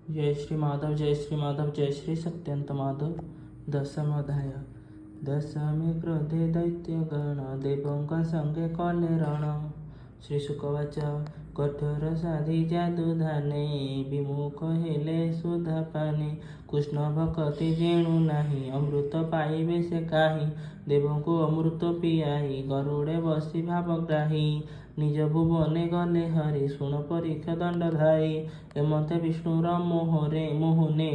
जय श्री माधव जय श्री माधव जय श्री सत्यंत माधव। दशमोध्याय। दशमी क्रोधे दैत्यगण देवों संगे कले रण। श्री शुकवाच। कठोर साधी जादू धाने विमुख हेले सुधा पाने। कृष्ण भक्ति जेणु नाही अमृत पाइबे से काही। देवों को अमृत पियाई गरुड़े बसी भावग्राही। निज भुवने गले हरि शुण परीक्ष दंडधारी। एमते विष्णुर मोहने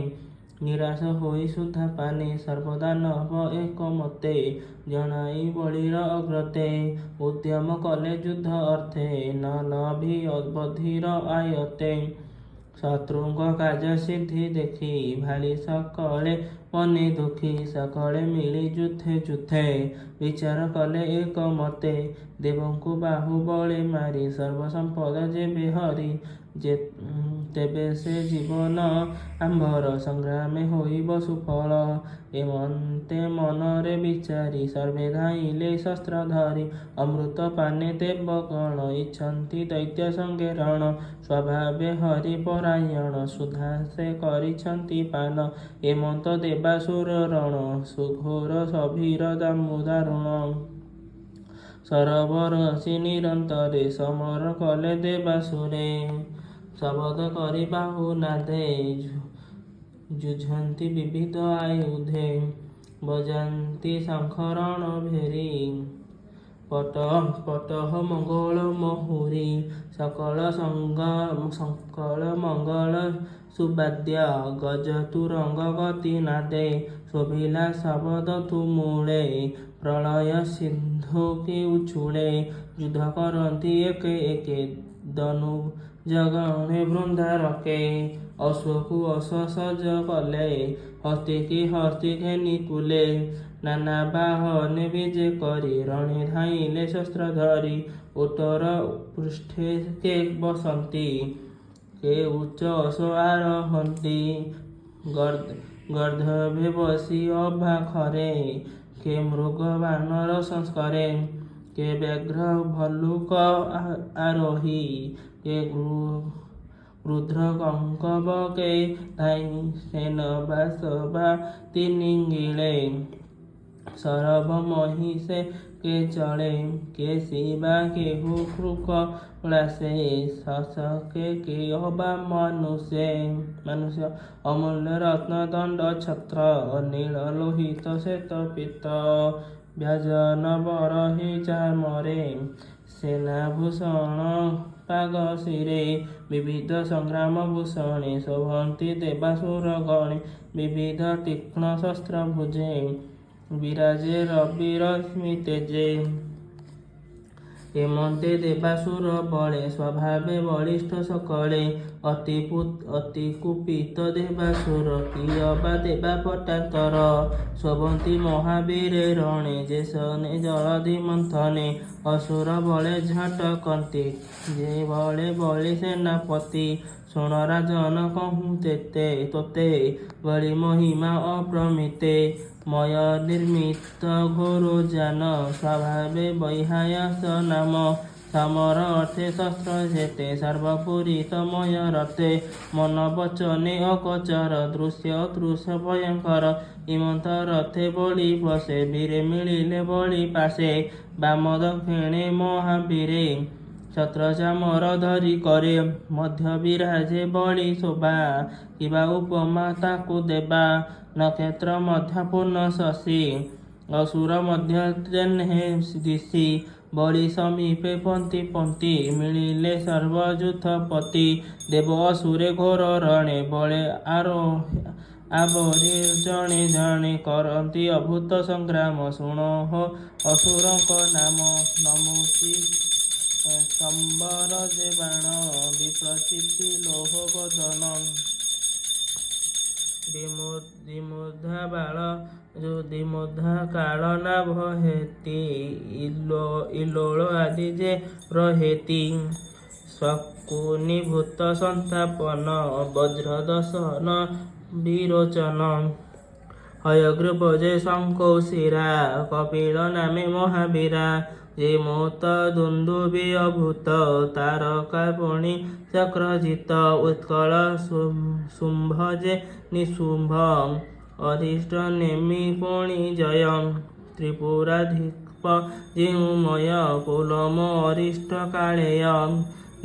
निराश होई सुधा पाने। सर्वदा नभ एक मते जनाई बलिर अग्रते। उद्यम कले युद्ध अर्थे न लभी बधिर आयते। शत्रुंग काज सिद्धि देखी भाली सकले मने दुखी। सकले मिली जुथे जुथे विचार कले एक मते। देवों को बाहु बले मारी सर्व संपद जेबे हरि। तेबे से जीवन आंबर संग्रामे होइब सुफल। एमते मनरे विचारी सर्वे धाइले शस्त्र धरी। अमृत पाने देवगण इच्छन्ति दैत्य संगे रण। स्वभावे हरि परायण सुधा से करिछन्ति पान। एमंत देवासुर रण सुघोर सभीर दारुण। सरबरसी निरंतरे समर कले देवासुरे। शबद करि बाहु नादे जुझन्ति विविध आयुधे। बजान्ति शंखरण भेरी पटह मंगल महुरी। सकल मंगल सुबाद्य गज तुरंग गति नादे। शोभिला शबद तुमुले प्रलय सिंधु की उछुले। युद्ध करती एके एके दनु जगणे वृंदा रके। अश्वकु अश्व सज कले हस्ती की हस्ती घेनी कुले। नाना बाहने विजे करी रणे धाइले शस्त्र धरी। उतर पृष्ठे के बसंती के उच्च अश्व आरोहन्ति। गर्दभे बसी अभाखरे के मृग वानर संस्करे। के व्याघ्र भल्लुक आरोही के रुद्र कंकब के धाई। सेन बासवा तिनिंगिले सरभ महिषे के चले। के शिवा केहु कृक लासे शासके के अबा मनुष्य। अमूल्य रत्न दंड छत्र नील लोहित श्वेत पीत। व्याजन बरही चामरे सेनाभूषण पाग शिरे। विविध संग्राम भूषणे शोभन्ति देवासुर गणे। विविध तीक्ष्ण शस्त्र भुजे विराजे रविर स्मितेजे। एमते देवासुर बले स्वभावे बलिष्ठ सकले। अति कुपित देवासुर कियबा देवा पटातर। शोभन्ति महावीरे रणे जेसने जलधि मंथने। असुर बले झटकन्ति जे बले बलि सेनापति। शुण राजन कहूँ तोते बलि महिमा अप्रमिते। मय निर्मित घोरो जान स्वभावे वैहायस नाम। समर अर्थे शस्त्र जेते सर्वपुरीत मय रते। मन वचने अकचर दृश्य तृष भयंकर। इमंत रथे बलि बसे वीरे मिलिले बलि पासे। बाम दक्षिणे महावीरे छत्र चामर धरी करे। मध्य विराजे बलि शोभा किबा उपमा ताकु देबा। नक्षत्र मध्य पूर्ण शशि असुर मध्य तेन्हे दिशि। बलि समीपे पंक्ति पंक्ति मिलिले सर्वयुथपति। देव असुरे घोर रणे बले आवरे जणे जणे करन्ति अभूत संग्राम। शुणोः असुरंक नाम नमुषि संबर जे बाण विप्रचिति लोह बदन। द्विमुधा काल नाभ हेति इलोल आदि जे रहेति। शकुनि भूत संतापन वज्र दशन विरोचन। हयग्रीव जे शंकौशिरा कपिल नामे महावीरा। ଯେ ମୋତ ଦୁନ୍ଦୁବି ଅଭୂତ ତାରକା ପୁଣି ଚକ୍ରଜିତ ଉତ୍କଳ ଶୁମ୍ଭ ଯେ ନିଶୁମ୍ଭ ଅରିଷ୍ଟ ନେମି ପୁଣି ଜୟ ତ୍ରିପୁରାଧିପ ଯେଉଁମୟ କୁଲମ ଅରିଷ୍ଟ କାଳେୟ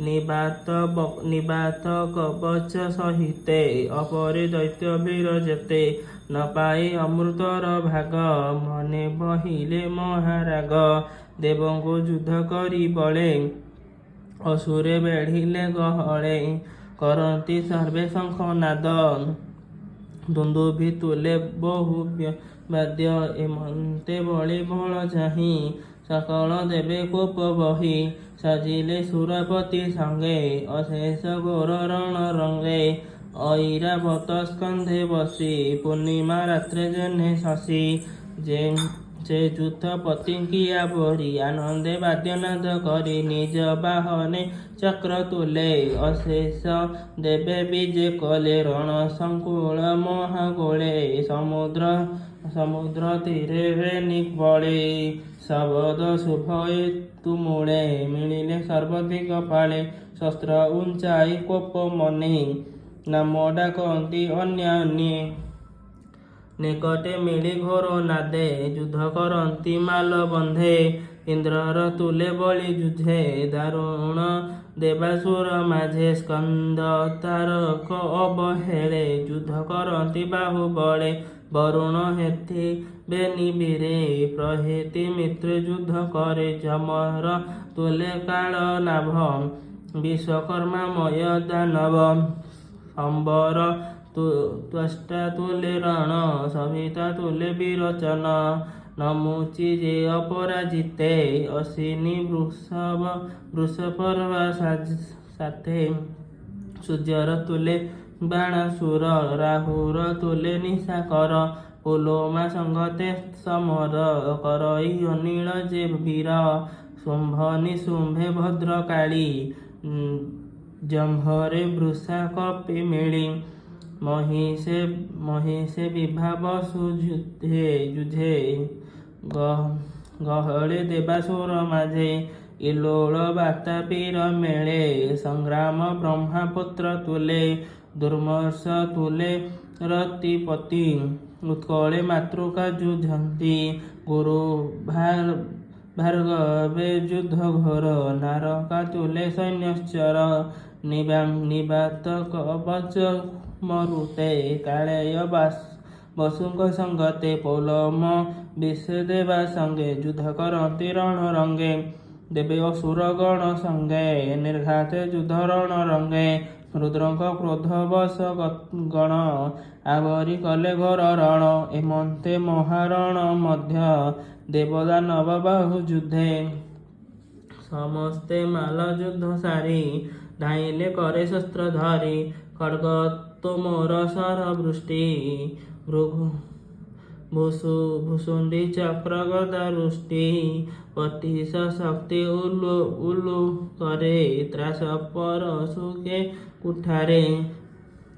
ନିବାତ କବଚ ସହିତେ ଅପରି ଦୈତ୍ୟ ବୀର ଯେତେ ନ ପାଇ ଅମୃତର ଭାଗ ମନେ ବହିଲେ ମହାରାଗ ଦେବଙ୍କୁ ଯୁଦ୍ଧ କରି ବଳେ ଅସୁରେ ବେଢ଼ିଲେ ଗହଳେ କରନ୍ତି ସର୍ବେ ଶଙ୍ଖନାଦ ଦୁନ୍ଦୁଭି ତୁଲେ ବହୁ ବାଦ୍ୟ ଏମନ୍ତେ ବଳି ବଳ ଚାହିଁ ସକଳ ଦେବେ କୋପ ବହି ସାଜିଲେ ସୁରପତି ସଙ୍ଗେ ଅଶେଷ ଘୋର ରଣ ରଙ୍ଗେ ଐରାବତ ସ୍କନ୍ଧେ ବସି ପୂର୍ଣ୍ଣିମା ରାତ୍ରେ ଜହ୍ନେ ଶଶୀ ସେ ଯୁଥପତିଙ୍କିଆ ବରି ଆନନ୍ଦେ ବାଦ୍ୟନାଦ କରି ନିଜ ବାହନେ ଚକ୍ର ତୁଲେ ଅଶେଷ ଦେବେ ବିଜେ କଲେ ରଣ ସଂକୁଳ ମହାଗୋଳେ ସମୁଦ୍ର ତୀରେ ନିବଳେ ଶବଦ ଶୁଭ ତୁମୁଳେ ମିଳିଲେ ସର୍ବଦିଗ ପାଳେ ଶସ୍ତ୍ର ଉଞ୍ଚାଇ କୋପ ମନେ ନାମ ଡାକନ୍ତି ଅନ୍ୟାନ୍ୟେ ନିକଟେ ମିଳି ଘୋର ନାଦେ ଯୁଦ୍ଧ କରନ୍ତି ମାଲ ବନ୍ଧେ ଇନ୍ଦ୍ରର ତୁଲେ ବଳି ଯୁଝେ ଦାରୁଣ ଦେବାସୁର ମାଝେ ସ୍କନ୍ଦ ତାରକ ଅବହେଳେ ଯୁଦ୍ଧ କରନ୍ତି ବାହୁବଳେ ବରୁଣ ହେଥି ବେନିବୀରେ ପ୍ରହେତି ମିତ୍ରେ ଯୁଦ୍ଧ କରେ ଯମର ତୁଲେ କାଳ ନାଭ ବିଶ୍ୱକର୍ମାମୟ ଦାନବ ସମ୍ବର ତ୍ୱଷ୍ଟା ତୁଲେ ରଣ ସଭିତା ତୁଲେ ବିରୋଚନ ନମୁଚି ଯେ ଅପରାଜିତେ ଅଶ୍ବିନୀ ବୃଷପର୍ବା ସାଥେ ସୂର୍ଯ୍ୟର ତୁଲେ ବାଣାସୁର ରାହୁର ତୁଲେ ନିଶାକର ପୁଲୋମା ସଂଗତେ ସମର କରଇ ଅନିଳ ଯେ ବୀର ଶୁମ୍ଭ ନିଶୁମ୍ଭେ ଭଦ୍ରକାଳୀ ଜମ୍ଭରେ ବୃଷା କପି ମିଳି ମହିଷେ ବିଭାବ ଯୁଝେ ଗହଳେ ଦେବାସୁର ମାଝେ ଇଲୋଳ ବାତାପିର ମେଳେ ସଂଗ୍ରାମ ବ୍ରହ୍ମପୁତ୍ର ତୁଲେ ଦୁର୍ମର୍ଷ ତୁଲେ ରତିପତି ଉତ୍କଳେ ମାତୃକା ଯୁଝନ୍ତି ଗୁରୁ ଭାର୍ଗବେ ଯୁଦ୍ଧ ଘୋର ନାରକା ତୁଲେ ସୈନ୍ୟଶ୍ଚର ନିବାତ କବଚ ମରୁତେ କାଳେୟ ବସୁଙ୍କ ସଙ୍ଗତେ ପୌଲମ ବିଷେ ଦେବା ସଙ୍ଗେ ଯୁଦ୍ଧ କରନ୍ତି ରଣ ରଙ୍ଗେ ଦେବେ ଅସୁର ଗଣ ସଙ୍ଗେ ନିର୍ଘାତେ ଯୁଦ୍ଧ ରଣ ରଙ୍ଗେ ରୁଦ୍ରଙ୍କ କ୍ରୋଧ ବଶ ଗଣ ଆବରି କଲେ ଘୋର ରଣ ଏମନ୍ତେ ମହାରଣ ମଧ୍ୟ ଦେବଦାନବ ବାହୁ ଯୁଦ୍ଧେ ସମସ୍ତେ ମାଲ ଯୁଦ୍ଧ ସାରି ଧାଇଲେ કરે ଶସ୍ତ୍ର ଧରି ଖଡ୍ଗ ତୋମର ସର ବୃଷ୍ଟି ଭୂଷୁଣ୍ଡି ଚକ୍ର ଗଦା ରୁଷ୍ଟି ପତିଶ ଶକ୍ତି ଉଲୁ କରେ ତ୍ରାସ ପରଶୁକେ କୁଠାରେ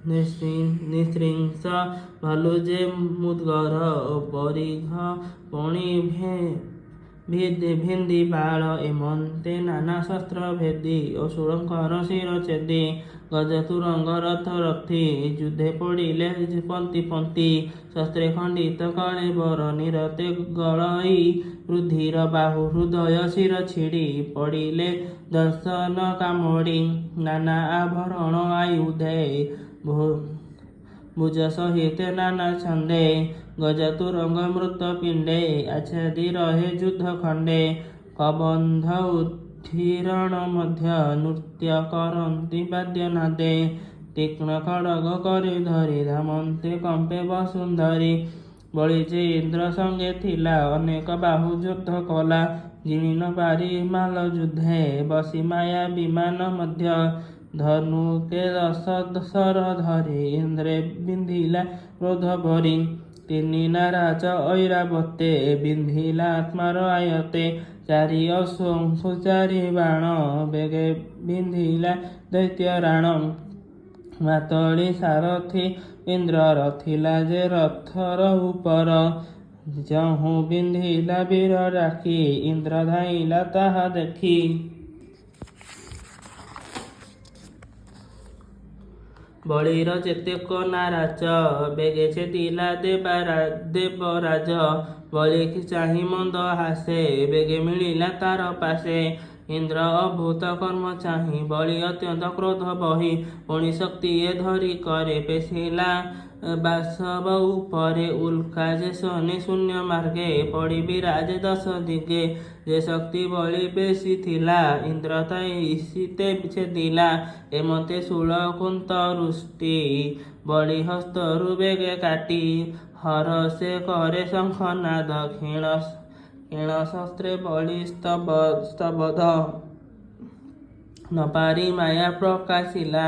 ନିଶୃଂସ ଭାଲୁ ଯେ ମୁଦ୍ଗର ପରିଘ ପଣି ଭିନ୍ଦି ବାଳ ଏମନ୍ତେ ନାନା ଶସ୍ତ୍ର ଭେଦି ଅସୁରଙ୍କର ଶିର ଛେଦି ଗଜତୁରଙ୍ଗ ରଥ ରଥି ଯୁଦ୍ଧେ ପଡ଼ିଲେ ପନ୍ତି ପନ୍ତି ଶସ୍ତ୍ରେ ଖଣ୍ଡିତ କଳେ ବର ନିରତେ ଗଳଇ ବୃଦ୍ଧିର ବାହୁ ହୃଦୟ ଶିର ଛିଡ଼ି ପଡ଼ିଲେ ଦର୍ଶନ କାମଡ଼ି ନାନା ଆଭରଣ ଆୟୁଧେ ଭୁଜ ସହିତେ ନାନା ଛନ୍ଦେ ଗଜତୁରଙ୍ଗ ମୃତ ପିଣ୍ଡେ ଆଚ୍ଛାଦି ରହେ ଯୁଦ୍ଧ ଖଣ୍ଡେ କବନ୍ଧ ଉଠିରଣ ମଧ୍ୟ ନୃତ୍ୟ କରନ୍ତି ବାଦ୍ୟନାଦେ ତୀକ୍ଷ୍ଣ ଖଡଗ କରି ଧରି ଧାମନ୍ତେ କମ୍ପେ ବସୁନ୍ଧରି ବଳି ଯେ ଇନ୍ଦ୍ର ସଙ୍ଗେ ଥିଲା ଅନେକ ବାହୁ ଯୁଦ୍ଧ କଲା ଜିଣି ନ ପାରି ମାଲ ଯୁଦ୍ଧେ ବସି ମାୟା ବିମାନ ମଧ୍ୟ ଧନୁକେ ଦଶର ଧରି ଇନ୍ଦ୍ରେ ବିନ୍ଧିଲା କ୍ରୋଧ ଭରି ତିନି ନାରାଜ ଐରାବତେ ବିନ୍ଧିଲା ଆତ୍ମାର ଆୟତେ ଚାରି ଅଶୋକ ଚାରି ବାଣ ବେଗେ ବିନ୍ଧିଲା ଦୈତ୍ୟ ରାଣ ମାତଳି ସାରଥି ଇନ୍ଦ୍ରର ଥିଲା ଯେ ରଥର ଉପର ଯହୁଁ ବିନ୍ଧିଲା ବୀର ରାଖି, ଇନ୍ଦ୍ର ଧାଇଁଲା ତାହା ଦେଖି। ବଳିର ଯେତେକ ନାରାଜ, ବେଗେ ଛେଦିଲା ଦେବରାଜ। ବଳିକି ଚାହିଁ ମନ୍ଦ ହାସେ, ବେଗେ ମିଳିଲା ତାର ପାଶେ। ଇନ୍ଦ୍ର ଅଭୂତ କର୍ମ ଚାହିଁ, ବଳି ଅତ୍ୟନ୍ତ କ୍ରୋଧ ବହି। ପୁଣି ଶକ୍ତିଏ ଧରି କରେ ପେଶିଲା ବାସବ ଉପରେ। ଉଲ୍କା ଯେ ଶନି ଶୂନ୍ୟ ମାର୍ଗେ, ପଡ଼ି ବିରାଜେ ଦଶ ଦିଗେ। ଯେ ଶକ୍ତି ବଳି ପେଶିଥିଲା, ଇନ୍ଦ୍ର ତାଇ ଶୀତେ ଛେଦିଲା। ଏମତେ ଶୂଳ କୁନ୍ତ ରୁଷ୍ଟି, ବଳି ହସ୍ତରୁ ବେଗେ କାଟି। ହରଷେ କରେ ଶଙ୍ଖନାଦ, କ୍ଷୀଣ ଶସ୍ତ୍ରେ ବଳି ସ୍ତବଧ। ନ ପାରି ମାୟା ପ୍ରକାଶିଲା,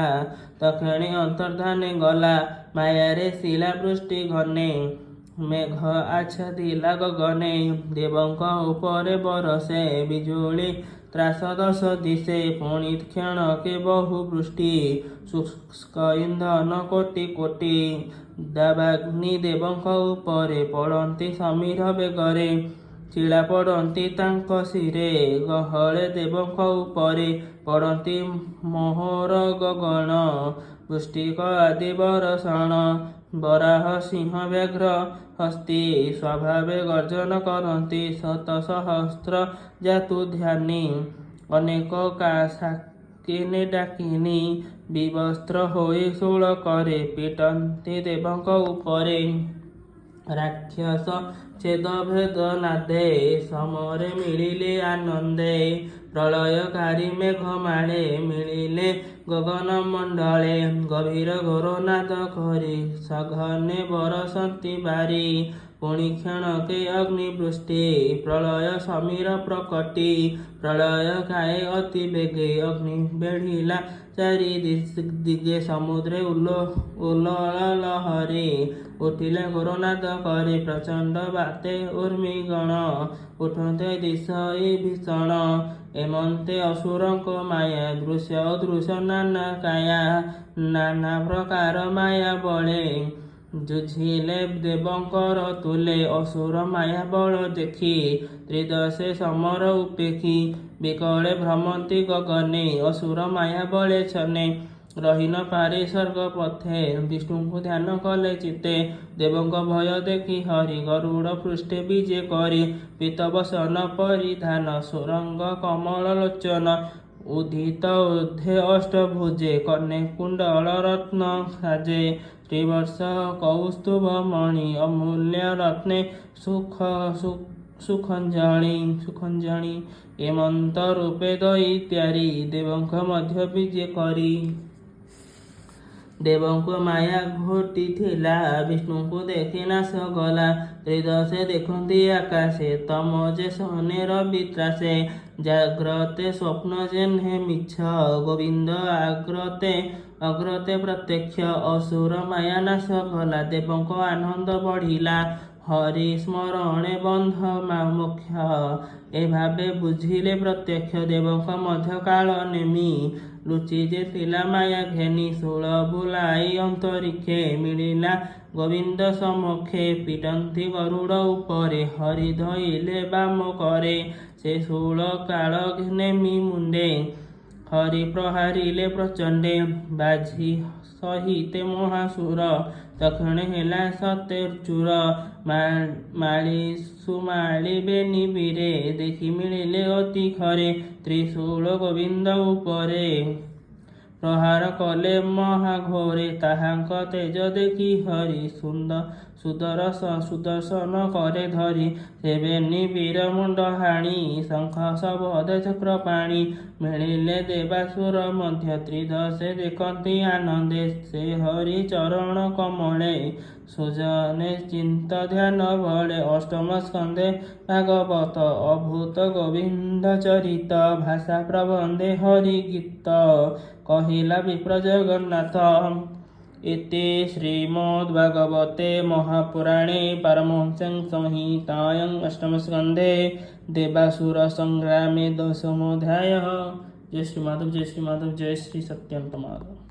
ତକ୍ଷଣେ ଅନ୍ତର୍ଦ୍ଧାନେ ଗଲା। ମାୟାରେ ଶିଳା ବୃଷ୍ଟି ଘନେ, ମେଘ ଆଚ୍ଛାଦିଲା ଗଗନେ। ଦେବଙ୍କ ଉପରେ ବରଷେ, ବିଜୁଳି ତ୍ରାସ ଦଶ ଦିଶେ। ପୁଣି କ୍ଷଣକେ ବହୁ ବୃଷ୍ଟି, ଶୁଷ୍କ ଇନ୍ଧନ କୋଟି କୋଟି। ଦାବାଗ୍ନି ଦେବଙ୍କ ଉପରେ, ପଡ଼ନ୍ତି ସମୀର ବେଗରେ। ଶିଳା ପଡ଼ନ୍ତି ତାଙ୍କ ଶିରେ, ଗହଳେ ଦେବଙ୍କ ଉପରେ। ପଡ଼ନ୍ତି ମୋହର ଗଗନ, ବୃଷ୍ଟିକ ଆଦି ବରଷଣ। ବରାହ ସିଂହ ବ୍ୟାଘ୍ର ହସ୍ତୀ, ସ୍ୱଭାବେ ଗର୍ଜନ କରନ୍ତି। ଶତ ସହସ୍ର ଜାତୁ ଧ୍ୟାନୀ, ଅନେକ ଶାକିନେ ଡାକିନୀ। ବିବସ୍ତ୍ର ହୋଇ ଶୂଳ କରେ, ପିଟନ୍ତି ଦେବଙ୍କ ଉପରେ। ରାକ୍ଷସ ଛେଦ ଭେଦ ନାଦେ, ସମରେ ମିଳିଲେ ଆନନ୍ଦେ। ପ୍ରଳୟକାରୀ ମେଘ ମାଳେ, ମିଳିଲେ ଗଗନ ମଣ୍ଡଳେ। ଗଭୀର ଘୋର ନାଦ କରି, ସଘନେ ବରଷନ୍ତି ବାରି। ପୁଣି କ୍ଷଣକେ ଅଗ୍ନି ବୃଷ୍ଟି, ପ୍ରଳୟ ସମୀର ପ୍ରକଟି। ପ୍ରଳୟ କାଏ ଅତି ବେଗେ, ଅଗ୍ନି ବେଢ଼ିଲା ଚାରି ଦିଗେ। ସମୁଦ୍ରେ ଉଲ୍ଲୋଳ ଲହରୀ, ଉଠିଲେ ଘୋର ନାଦ କରି। ପ୍ରଚଣ୍ଡ ବାତେ ଉର୍ମିଗଣ, ଉଠନ୍ତେ ଦିଶଇ ଭୀଷଣ। ଏମନ୍ତେ ଅସୁରଙ୍କ ମାୟା, ଦୃଶ୍ୟ ଅଦୃଶ୍ୟ ନାନା କାୟା। ନାନା ପ୍ରକାର ମାୟା ବଳେ, ଯୁଝିଲେ ଦେବଙ୍କର ତୁଲେ। ଅସୁର ମାୟା ବଳ ଦେଖି, ତ୍ରିଦଶେ ସମର ଉପେକ୍ଷୀ। ବିକଳେ ଭ୍ରମନ୍ତି ଗଗନେ, ଅସୁର ମାୟା ବଳେ ଛନେ। ରହି ନ ପାରି ସ୍ୱର୍ଗ ପଥେ, ବିଷ୍ଣୁଙ୍କୁ ଧ୍ୟାନ କଲେ ଚିତ୍ତେ। ଦେବଙ୍କ ଭୟ ଦେଖି ହରି, ଗରୁଡ଼ ପୃଷ୍ଠେ ବିଜେ କରି। ପୀତବସନ ପରିଧାନ, ସୁରଙ୍ଗ କମଳ ଲୋଚନ। ଉଦ୍ଧିତ ଊର୍ଦ୍ଧ୍ୱେ ଅଷ୍ଟଭୁଜେ, କର୍ଣ୍ଣେ କୁଣ୍ଡଳ ରତ୍ନ ସାଜେ। ତ୍ରିବର୍ଷ କୌସ୍ତୁଭ ମଣି, ଅମୂଲ୍ୟ ରତ୍ନେ ସୁଖଞ୍ଜଣି। ଏମନ୍ତ ରୂପେ ଦଇତ୍ୟାରି, ଦେବଙ୍କ ମଧ୍ୟ ବିଜେ କରି। ଦେବଙ୍କୁ ମାୟା ଘୋଟିଥିଲା, ବିଷ୍ଣୁଙ୍କୁ ଦେଖି ନାଶ ଗଲା। ତ୍ରିଦଶେ ଦେଖନ୍ତି ଆକାଶେ, ତମ ଯେ ଶନେ ରବି ତ୍ରାସେ। ଜାଗ୍ରତେ ସ୍ୱପ୍ନ ଯେହ୍ନେ ମିଛ, ଗୋବିନ୍ଦ ଅଗ୍ରତେ ପ୍ରତ୍ୟକ୍ଷ। ଅସୁର ମାୟା ନାଶ ଗଲା, ଦେବଙ୍କ ଆନନ୍ଦ ବଢ଼ିଲା। ହରି ସ୍ମରଣେ ବନ୍ଧ ମୋକ୍ଷ, ଏ ଭାବେ ବୁଝିଲେ ପ୍ରତ୍ୟକ୍ଷ। ଦେବଙ୍କ ମଧ୍ୟ କାଳ ନେମି, ଲୁଚି ଯେ ଥିଲା ମାୟା ଘେନି। ଶୂଳ ବୁଲାଇ ଅନ୍ତରିକ୍ଷେ, ମିଳିଲା ଗୋବିନ୍ଦ ସମକ୍ଷେ। ପିଟନ୍ତି ଗରୁଡ଼ ଉପରେ, ହରି ଧଇଲେ ବାମ କରେ। ସେ ଶୂଳ କାଳ ନେମି ମୁଣ୍ଡେ, ହରି ପ୍ରହାରିଲେ ପ୍ରଚଣ୍ଡେ। ବାଜି ସହିତେ ମହାସୁର, ତକ୍ଷଣେ ହେଲା ସତେ ଚୂର। ସୁମାଳି ବେନି ବୀରେ, ଦେଖି ମିଳିଲେ ଅତି ଖରେ। ତ୍ରିଶୂଳ ଗୋବିନ୍ଦ ଉପରେ, ପ୍ରହାର କଲେ ମହାଘୋରେ। ତାହାଙ୍କ ତେଜ ଦେଖି ହରି, ସୁଦର୍ଶନ କରେ ଧରି। ସେ ବେନି ବୀର ମୁଣ୍ଡ ହାଣି, ଶଙ୍ଖ ଶବଦ ଚକ୍ର ପାଣି। ମିଳିଲେ ଦେବାସୁର ମଧ୍ୟ, ତ୍ରିଦଶେ ଦେଖନ୍ତି ଆନନ୍ଦେ। ସେ ହରି ଚରଣ କମଳେ, ସୁଜନେ ଚିତ୍ତ ଧ୍ୟାନ ବଳେ। ଅଷ୍ଟମ ସ୍କନ୍ଧେ ଭାଗବତ, ଅଭୂତ ଗୋବିନ୍ଦ ଚରିତ। ଭାଷା ପ୍ରବନ୍ଧେ ହରି ଗୀତ, କହିଲା ବିପ୍ର ଜଗନ୍ନାଥ। ଇତି ଶ୍ରୀମଦ୍ଭାଗବତେ ମହାପୁରାଣେ ପାରମହଂସ୍ୟାଂ ସଂହିତାୟାଂ ଅଷ୍ଟମ ସ୍କନ୍ଧେ ଦେବାସୁର ସଂଗ୍ରାମେ ଦଶମୋऽଧ୍ୟାୟः। ଜୟ ଶ୍ରୀ ମାଧବ, ଜୟ ଶ୍ରୀ ମାଧବ, ଜୟ ଶ୍ରୀ ସତ୍ୟନ୍ତ ମାଧବ।